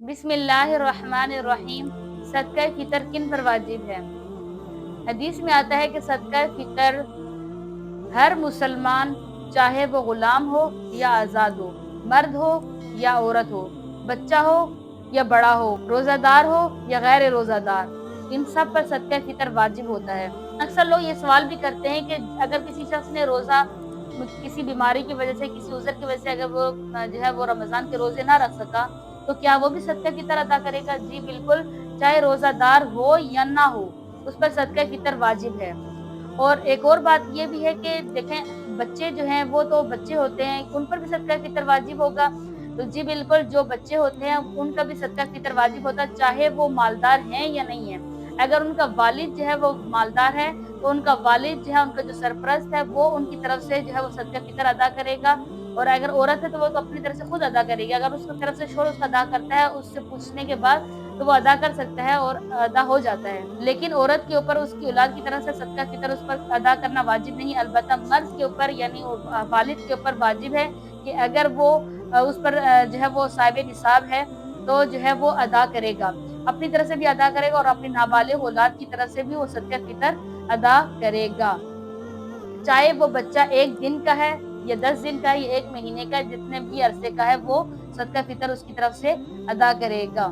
बिस्मिल्लाहिर्रहमानिर्रहीम। सदका फितर किन पर वाजिब है? हदीस में आता है कि सदका फितर हर मुसलमान, चाहे वो गुलाम हो या आज़ाद हो, मर्द हो या औरत हो, बच्चा हो या बड़ा हो, रोज़ादार हो या गैर रोज़ादार, इन सब पर सदका फितर वाजिब होता है। अक्सर लोग ये सवाल भी करते हैं कि अगर किसी शख्स ने रोज़ा किसी बीमारी की वजह से, किसी उज़र की वजह से अगर वो जो है वो रमज़ान के रोज़े ना रख सका, तो क्या वो भी सदका फितर अदा करेगा? जी बिल्कुल, चाहे रोज़ादार हो या ना हो, उस पर सदका फितर वाजिब है। और एक और बात ये भी है कि देखें, बच्चे जो हैं वो तो बच्चे होते हैं, उन पर भी सदका फितर वाजिब होगा। तो जी बिल्कुल, जो बच्चे होते हैं उनका भी सदका फितर वाजिब होता है, चाहे वो मालदार हैं या नहीं है। अगर उनका वालिद जो है वो मालदार है, तो उनका वालिद जो है, उनका जो सरपरस्त है, वो उनकी तरफ से जो है वो सदका फितर अदा करेगा। और अगर औरत है तो वो तो अपनी तरफ से खुद अदा करेगी। अगर उसकी तरफ से शोहर उसका अदा करता है, उससे पूछने के बाद, तो वो अदा कर सकता है और अदा हो जाता है। लेकिन औरत के ऊपर उसकी औलाद की तरफ से सदका फितर उस पर अदा करना वाजिब नहीं, अलबत्ता मर्द के ऊपर यानी वालिद के ऊपर वाजिब है कि अगर वो उस पर जो है वो साहिब निसाब है, तो जो है वो अदा करेगा। अपनी तरफ से भी अदा करेगा और अपनी नाबालिग औलाद की तरफ से भी वो सदका फितर अदा करेगा। चाहे वो बच्चा 1 दिन का है या 10 दिन का है या 1 महीने का है, जितने भी अरसे का है, वो सदका फितर उसकी तरफ से अदा करेगा।